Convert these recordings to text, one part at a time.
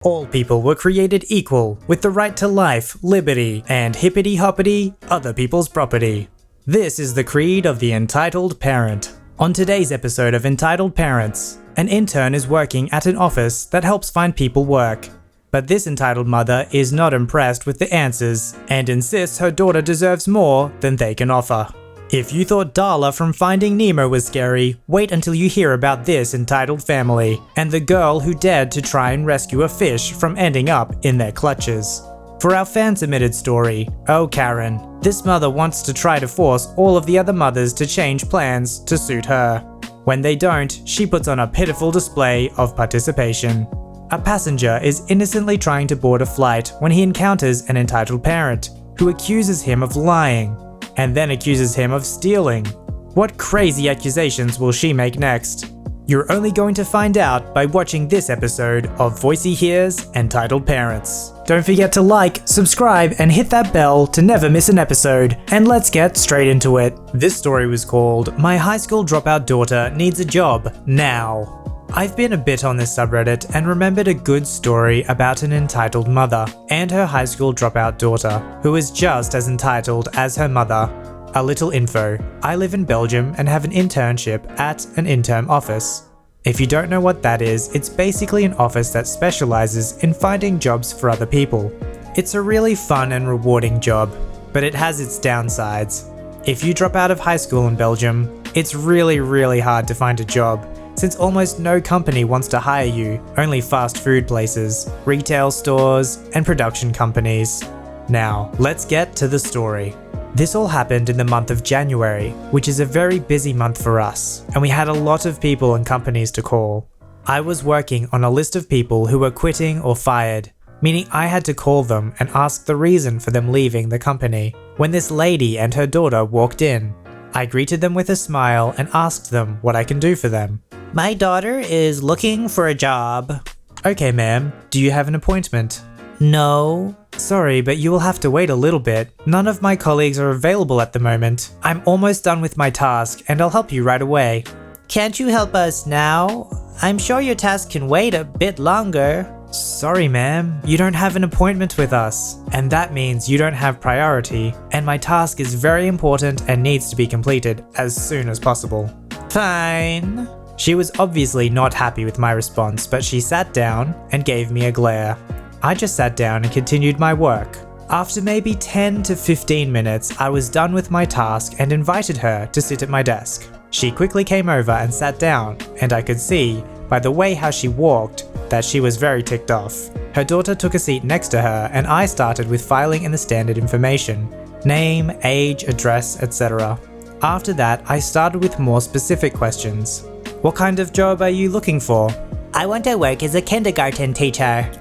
All people were created equal, with the right to life, liberty, and hippity-hoppity, other people's property. This is the creed of the entitled parent. On today's episode of Entitled Parents, an intern is working at an office that helps find people work. But this entitled mother is not impressed with the answers and insists her daughter deserves more than they can offer. If you thought Darla from Finding Nemo was scary, wait until you hear about this entitled family and the girl who dared to try and rescue a fish from ending up in their clutches. For our fan-submitted story, Oh Karen, this mother wants to try to force all of the other mothers to change plans to suit her. When they don't, she puts on a pitiful display of participation. A passenger is innocently trying to board a flight when he encounters an entitled parent who accuses him of lying and then accuses him of stealing. What crazy accusations will she make next? You're only going to find out by watching this episode of VoiceyHere's Entitled Parents. Don't forget to like, subscribe, and hit that bell to never miss an episode. And let's get straight into it. This story was called My High School Dropout Daughter Needs a Job Now. I've been a bit on this subreddit and remembered a good story about an entitled mother and her high school dropout daughter, who is just as entitled as her mother. A little info. I live in Belgium and have an internship at an intern office. If you don't know what that is, it's basically an office that specializes in finding jobs for other people. It's a really fun and rewarding job, but it has its downsides. If you drop out of high school in Belgium, it's really hard to find a job, since almost no company wants to hire you, only fast food places, retail stores, and production companies. Now, let's get to the story. This all happened in the month of January, which is a very busy month for us, and we had a lot of people and companies to call. I was working on a list of people who were quitting or fired, meaning I had to call them and ask the reason for them leaving the company, when this lady and her daughter walked in. I greeted them with a smile and asked them what I can do for them. My daughter is looking for a job. Okay, ma'am. Do you have an appointment? No. Sorry, but you will have to wait a little bit. None of my colleagues are available at the moment. I'm almost done with my task and I'll help you right away. Can't you help us now? I'm sure your task can wait a bit longer. Sorry, ma'am. You don't have an appointment with us. And that means you don't have priority. And my task is very important and needs to be completed as soon as possible. Fine. She was obviously not happy with my response, but she sat down and gave me a glare. I just sat down and continued my work. After maybe 10 to 15 minutes, I was done with my task and invited her to sit at my desk. She quickly came over and sat down, and I could see, by the way how she walked, that she was very ticked off. Her daughter took a seat next to her, and I started with filing in the standard information: name, age, address, etc. After that, I started with more specific questions. What kind of job are you looking for? I want to work as a kindergarten teacher.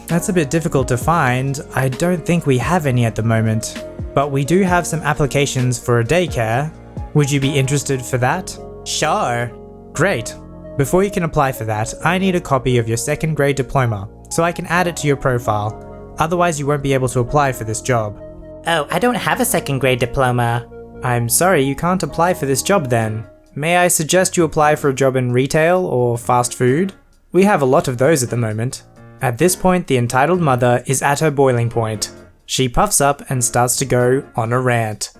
That's a bit difficult to find. I don't think we have any at the moment. But we do have some applications for a daycare. Would you be interested for that? Sure. Great. Before you can apply for that, I need a copy of your second grade diploma, so I can add it to your profile. Otherwise, you won't be able to apply for this job. Oh, I don't have a second grade diploma. I'm sorry, you can't apply for this job then. May I suggest you apply for a job in retail or fast food? We have a lot of those at the moment. At this point, the entitled mother is at her boiling point. She puffs up and starts to go on a rant.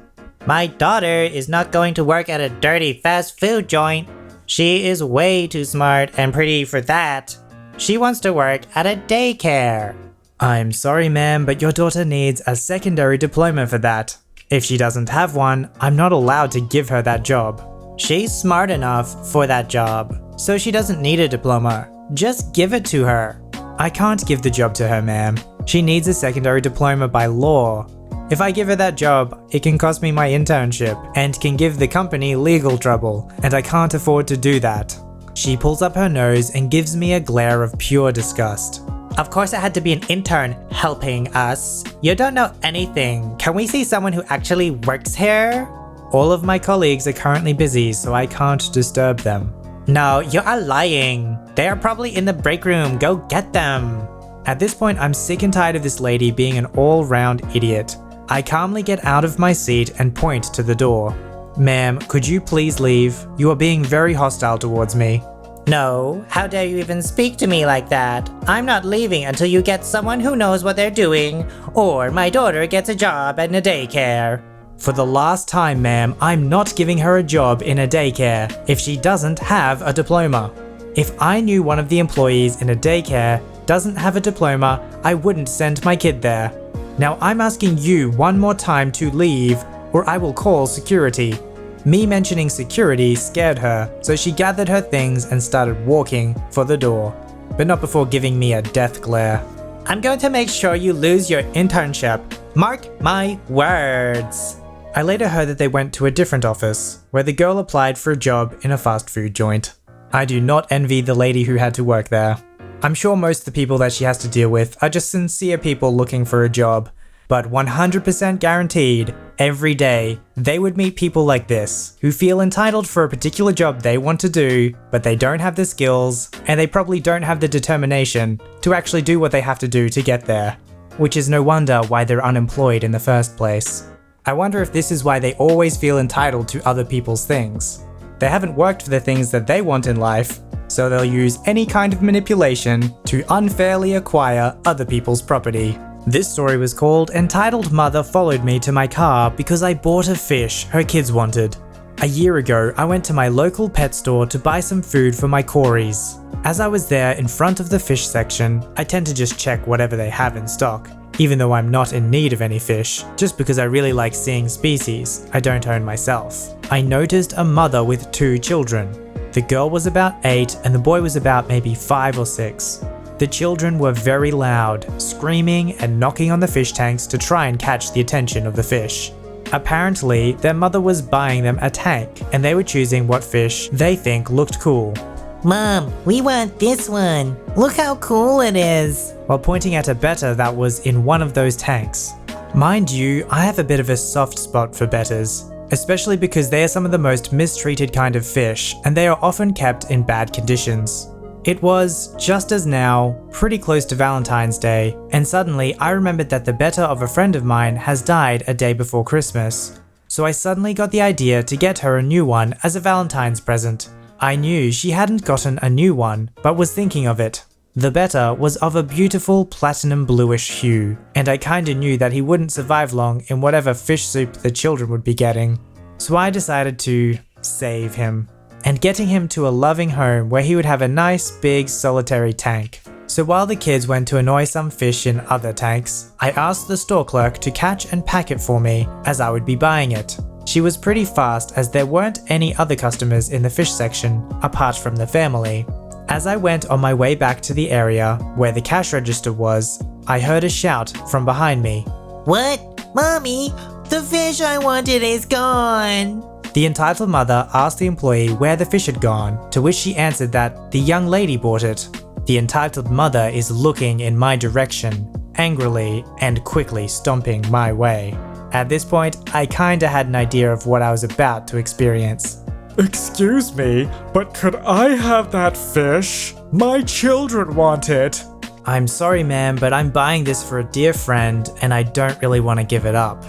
My daughter is not going to work at a dirty fast food joint. She is way too smart and pretty for that. She wants to work at a daycare. I'm sorry, ma'am, but your daughter needs a secondary diploma for that. If she doesn't have one, I'm not allowed to give her that job. She's smart enough for that job, so she doesn't need a diploma. Just give it to her. I can't give the job to her, ma'am. She needs a secondary diploma by law. If I give her that job, it can cost me my internship and can give the company legal trouble, and I can't afford to do that. She pulls up her nose and gives me a glare of pure disgust. Of course I had to be an intern helping us. You don't know anything. Can we see someone who actually works here? All of my colleagues are currently busy, so I can't disturb them. No, you are lying. They are probably in the break room. Go get them. At this point, I'm sick and tired of this lady being an all-round idiot. I calmly get out of my seat and point to the door. Ma'am, could you please leave? You are being very hostile towards me. No, how dare you even speak to me like that? I'm not leaving until you get someone who knows what they're doing, or my daughter gets a job at a daycare. For the last time, ma'am, I'm not giving her a job in a daycare if she doesn't have a diploma. If I knew one of the employees in a daycare doesn't have a diploma, I wouldn't send my kid there. Now I'm asking you one more time to leave, or I will call security. Me mentioning security scared her, so she gathered her things and started walking for the door, but not before giving me a death glare. I'm going to make sure you lose your internship. Mark my words. I later heard that they went to a different office, where the girl applied for a job in a fast food joint. I do not envy the lady who had to work there. I'm sure most of the people that she has to deal with are just sincere people looking for a job, but 100% guaranteed, every day, they would meet people like this, who feel entitled for a particular job they want to do, but they don't have the skills, and they probably don't have the determination to actually do what they have to do to get there. Which is no wonder why they're unemployed in the first place. I wonder if this is why they always feel entitled to other people's things. They haven't worked for the things that they want in life, so they'll use any kind of manipulation to unfairly acquire other people's property. This story was called Entitled Mother Followed Me to My Car Because I Bought a Fish Her Kids Wanted. A year ago, I went to my local pet store to buy some food for my Corys. As I was there in front of the fish section, I tend to just check whatever they have in stock, even though I'm not in need of any fish, just because I really like seeing species I don't own myself. I noticed a mother with 2 children. The girl was about 8 and the boy was about maybe 5 or 6. The children were very loud, screaming and knocking on the fish tanks to try and catch the attention of the fish. Apparently, their mother was buying them a tank and they were choosing what fish they think looked cool. Mom, we want this one. Look how cool it is. While pointing at a betta that was in one of those tanks. Mind you, I have a bit of a soft spot for bettas, especially because they are some of the most mistreated kind of fish and they are often kept in bad conditions. It was, just as now, pretty close to Valentine's Day, and suddenly I remembered that the betta of a friend of mine has died a day before Christmas. So I suddenly got the idea to get her a new one as a Valentine's present. I knew she hadn't gotten a new one, but was thinking of it. The betta was of a beautiful platinum bluish hue, and I kinda knew that he wouldn't survive long in whatever fish soup the children would be getting. So I decided to save him, and getting him to a loving home where he would have a nice big solitary tank. So while the kids went to annoy some fish in other tanks, I asked the store clerk to catch and pack it for me as I would be buying it. She was pretty fast as there weren't any other customers in the fish section apart from the family. As I went on my way back to the area where the cash register was, I heard a shout from behind me. What? Mommy, the fish I wanted is gone. The entitled mother asked the employee where the fish had gone, to which she answered that the young lady bought it. The entitled mother is looking in my direction, angrily and quickly stomping my way. At this point, I kinda had an idea of what I was about to experience. Excuse me, but could I have that fish? My children want it. I'm sorry ma'am, but I'm buying this for a dear friend and I don't really want to give it up.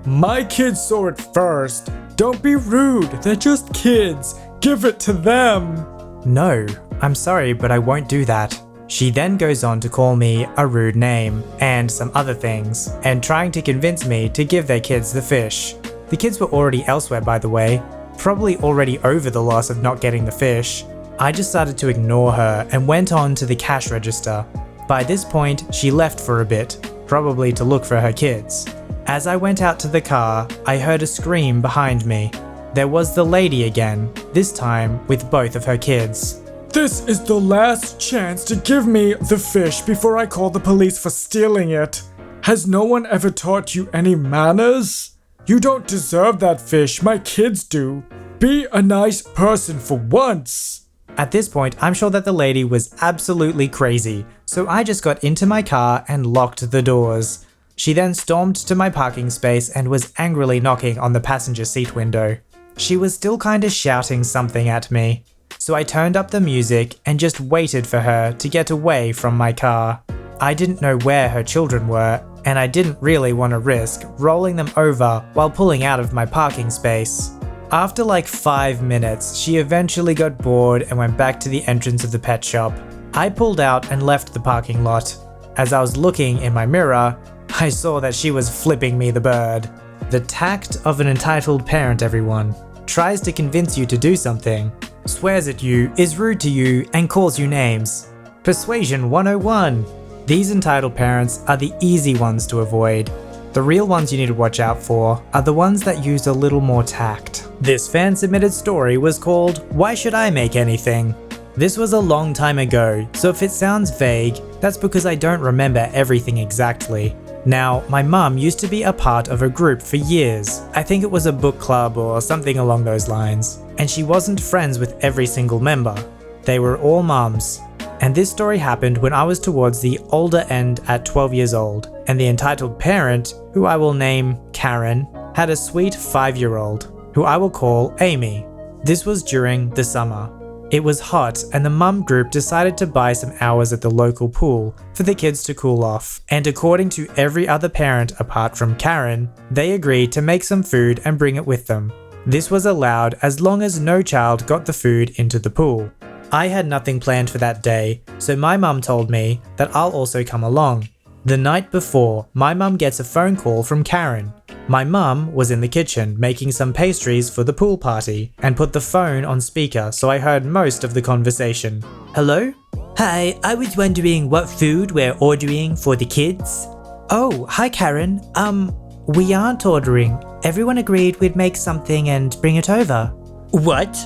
My kids saw it first. Don't be rude, they're just kids. Give it to them. No, I'm sorry, but I won't do that. She then goes on to call me a rude name and some other things, and trying to convince me to give their kids the fish. The kids were already elsewhere, by the way, probably already over the loss of not getting the fish. I just started to ignore her and went on to the cash register. By this point, she left for a bit, probably to look for her kids. As I went out to the car, I heard a scream behind me. There was the lady again, this time with both of her kids. This is the last chance to give me the fish before I call the police for stealing it. Has no one ever taught you any manners? You don't deserve that fish, my kids do. Be a nice person for once. At this point, I'm sure that the lady was absolutely crazy, so I just got into my car and locked the doors. She then stormed to my parking space and was angrily knocking on the passenger seat window. She was still kinda shouting something at me. So I turned up the music and just waited for her to get away from my car. I didn't know where her children were, and I didn't really want to risk rolling them over while pulling out of my parking space. After like 5 minutes, she eventually got bored and went back to the entrance of the pet shop. I pulled out and left the parking lot. As I was looking in my mirror, I saw that she was flipping me the bird. The tact of an entitled parent, everyone. Tries to convince you to do something, swears at you, is rude to you, and calls you names. Persuasion 101. These entitled parents are the easy ones to avoid. The real ones you need to watch out for are the ones that use a little more tact. This fan-submitted story was called Why Should I Make Anything? This was a long time ago, so if it sounds vague, that's because I don't remember everything exactly. Now, my mum used to be a part of a group for years. I think it was a book club or something along those lines. And she wasn't friends with every single member. They were all mums. And this story happened when I was towards the older end at 12 years old. And the entitled parent, who I will name Karen, had a sweet 5-year-old, who I will call Amy. This was during the summer. It was hot and the mum group decided to buy some hours at the local pool for the kids to cool off. And according to every other parent apart from Karen, they agreed to make some food and bring it with them. This was allowed as long as no child got the food into the pool. I had nothing planned for that day, so my mum told me that I'll also come along. The night before, my mum gets a phone call from Karen. My mum was in the kitchen making some pastries for the pool party and put the phone on speaker, so I heard most of the conversation. Hello? Hi, I was wondering what food we're ordering for the kids. Oh, hi Karen. We aren't ordering. Everyone agreed we'd make something and bring it over. What?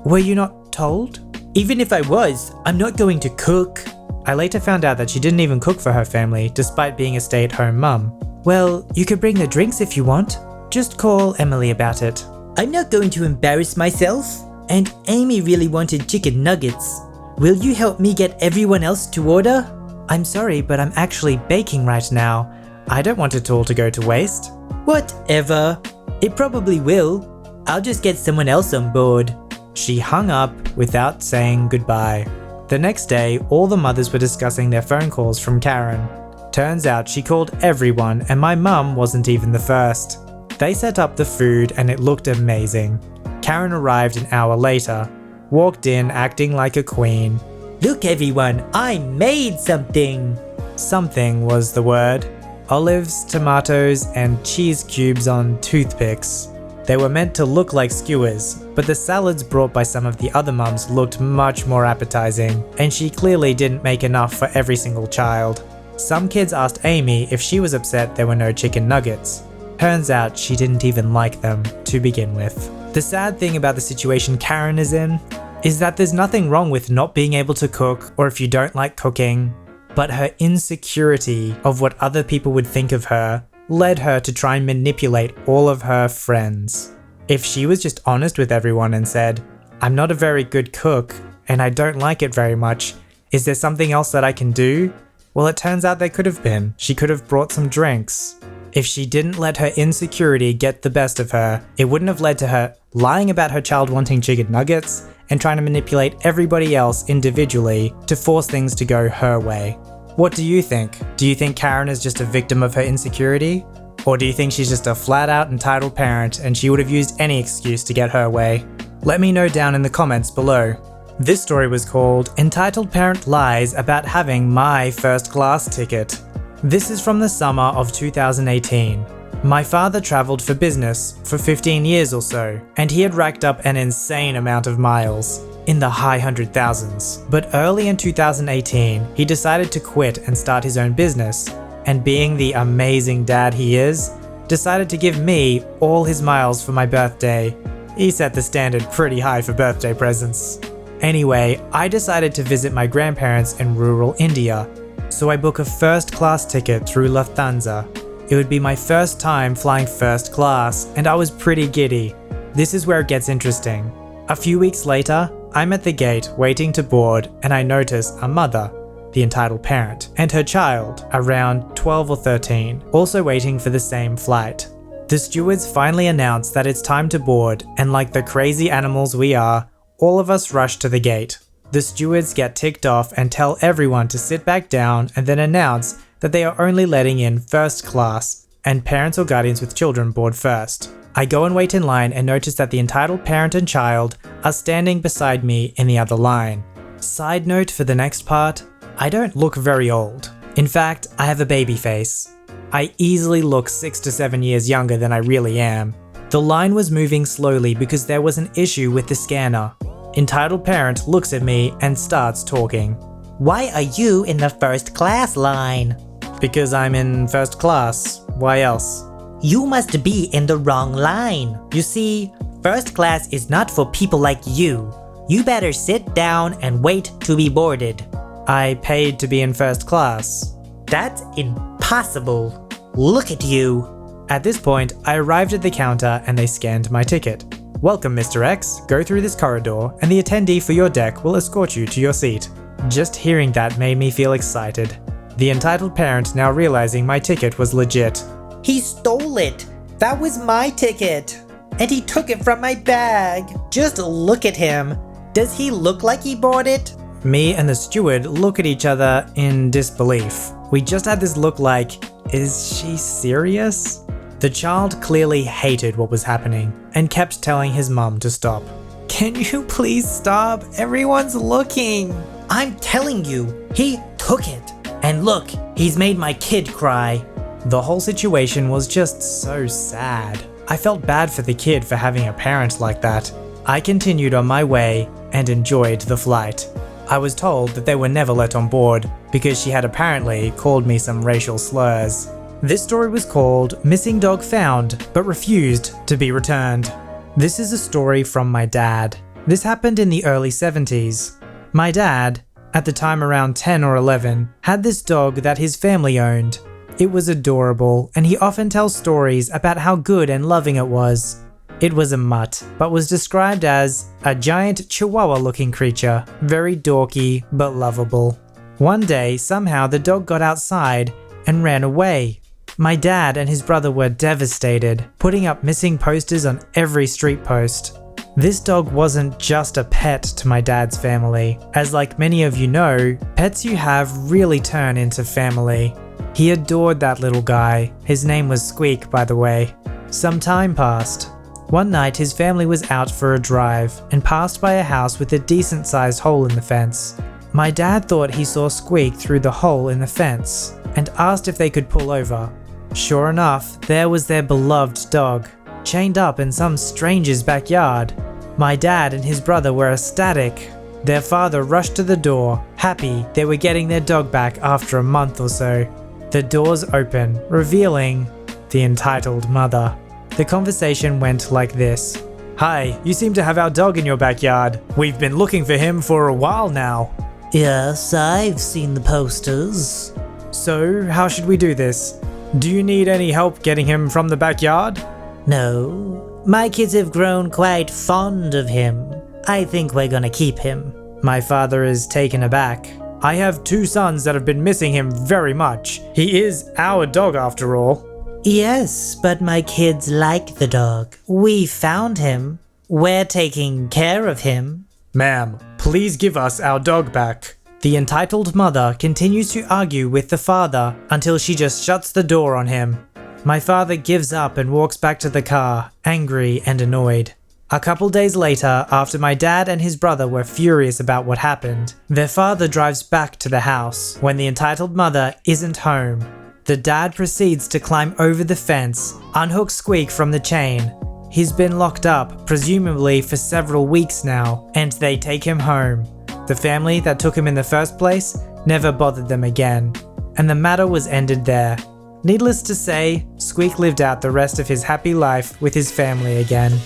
Were you not told? Even if I was, I'm not going to cook. I later found out that she didn't even cook for her family, despite being a stay-at-home mum. Well, you could bring the drinks if you want. Just call Emily about it. I'm not going to embarrass myself. And Amy really wanted chicken nuggets. Will you help me get everyone else to order? I'm sorry, but I'm actually baking right now. I don't want it all to go to waste. Whatever. It probably will. I'll just get someone else on board. She hung up without saying goodbye. The next day, all the mothers were discussing their phone calls from Karen. Turns out she called everyone and my mum wasn't even the first. They set up the food and it looked amazing. Karen arrived an hour later, walked in acting like a queen. Look everyone, I made something! Something was the word. Olives, tomatoes, and cheese cubes on toothpicks. They were meant to look like skewers, but the salads brought by some of the other mums looked much more appetizing, and she clearly didn't make enough for every single child. Some kids asked Amy if she was upset there were no chicken nuggets. Turns out she didn't even like them to begin with. The sad thing about the situation Karen is in is that there's nothing wrong with not being able to cook or if you don't like cooking, but her insecurity of what other people would think of her led her to try and manipulate all of her friends. If she was just honest with everyone and said, I'm not a very good cook and I don't like it very much, is there something else that I can do? Well, it turns out there could have been. She could have brought some drinks. If she didn't let her insecurity get the best of her, it wouldn't have led to her lying about her child wanting chicken nuggets and trying to manipulate everybody else individually to force things to go her way. What do you think? Do you think Karen is just a victim of her insecurity? Or do you think she's just a flat-out entitled parent and she would have used any excuse to get her way? Let me know down in the comments below. This story was called Entitled Parent Lies About Having My First Class Ticket. This is from the summer of 2018. My father traveled for business for 15 years or so, and he had racked up an insane amount of miles, in the high 100,000s. But early in 2018, he decided to quit and start his own business, and being the amazing dad he is, decided to give me all his miles for my birthday. He set the standard pretty high for birthday presents. Anyway, I decided to visit my grandparents in rural India, so I booked a first-class ticket through Lufthansa. It would be my first time flying first class, and I was pretty giddy. This is where it gets interesting. A few weeks later, I'm at the gate waiting to board, and I notice a mother, the entitled parent, and her child, around 12 or 13, also waiting for the same flight. The stewards finally announce that it's time to board, and like the crazy animals we are, all of us rush to the gate. The stewards get ticked off and tell everyone to sit back down and then announce that they are only letting in first class and parents or guardians with children board first. I go and wait in line and notice that the entitled parent and child are standing beside me in the other line. Side note for the next part, I don't look very old. In fact, I have a baby face. I easily look 6 to 7 years younger than I really am. The line was moving slowly because there was an issue with the scanner. Entitled parent looks at me and starts talking. Why are you in the first class line? Because I'm in first class. Why else? You must be in the wrong line. You see, first class is not for people like you. You better sit down and wait to be boarded. I paid to be in first class. That's impossible. Look at you. At this point, I arrived at the counter and they scanned my ticket. Welcome, Mr. X. Go through this corridor and the attendee for your deck will escort you to your seat. Just hearing that made me feel excited. The entitled parent now realizing my ticket was legit. He stole it. That was my ticket. And he took it from my bag. Just look at him. Does he look like he bought it? Me and the steward look at each other in disbelief. We just had this look like, is she serious? The child clearly hated what was happening and kept telling his mum to stop. Can you please stop? Everyone's looking. I'm telling you, he took it. And look, he's made my kid cry. The whole situation was just so sad. I felt bad for the kid for having a parent like that. I continued on my way and enjoyed the flight. I was told that they were never let on board because she had apparently called me some racial slurs. This story was called Missing Dog Found but Refused to be Returned. This is a story from my dad. This happened in the early 70s. My dad, at the time around 10 or 11, had this dog that his family owned. It was adorable, and he often tells stories about how good and loving it was. It was a mutt, but was described as a giant chihuahua-looking creature, very dorky but lovable. One day, somehow the dog got outside and ran away. My dad and his brother were devastated, putting up missing posters on every street post. This dog wasn't just a pet to my dad's family, as like many of you know, pets you have really turn into family. He adored that little guy. His name was Squeak, by the way. Some time passed. One night his family was out for a drive and passed by a house with a decent sized hole in the fence. My dad thought he saw Squeak through the hole in the fence and asked if they could pull over. Sure enough, there was their beloved dog, chained up in some stranger's backyard. My dad and his brother were ecstatic. Their father rushed to the door, happy they were getting their dog back after a month or so. The doors open, revealing the entitled mother. The conversation went like this. Hi, you seem to have our dog in your backyard. We've been looking for him for a while now. Yes, I've seen the posters. So, how should we do this? Do you need any help getting him from the backyard? No, my kids have grown quite fond of him. I think we're gonna keep him. My father is taken aback. I have 2 sons that have been missing him very much. He is our dog after all. Yes, but my kids like the dog. We found him. We're taking care of him. Ma'am, please give us our dog back. The entitled mother continues to argue with the father until she just shuts the door on him. My father gives up and walks back to the car, angry and annoyed. A couple days later, after my dad and his brother were furious about what happened, their father drives back to the house when the entitled mother isn't home. The dad proceeds to climb over the fence, unhook Squeak from the chain. He's been locked up, presumably for several weeks now, and they take him home. The family that took him in the first place never bothered them again, and the matter was ended there. Needless to say, Squeak lived out the rest of his happy life with his family again.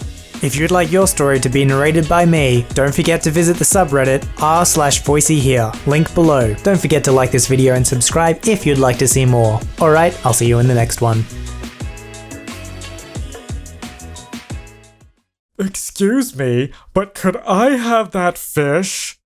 If you'd like your story to be narrated by me, don't forget to visit the subreddit r/VoiceyHere, link below. Don't forget to like this video and subscribe if you'd like to see more. Alright, I'll see you in the next one. Excuse me, but could I have that fish?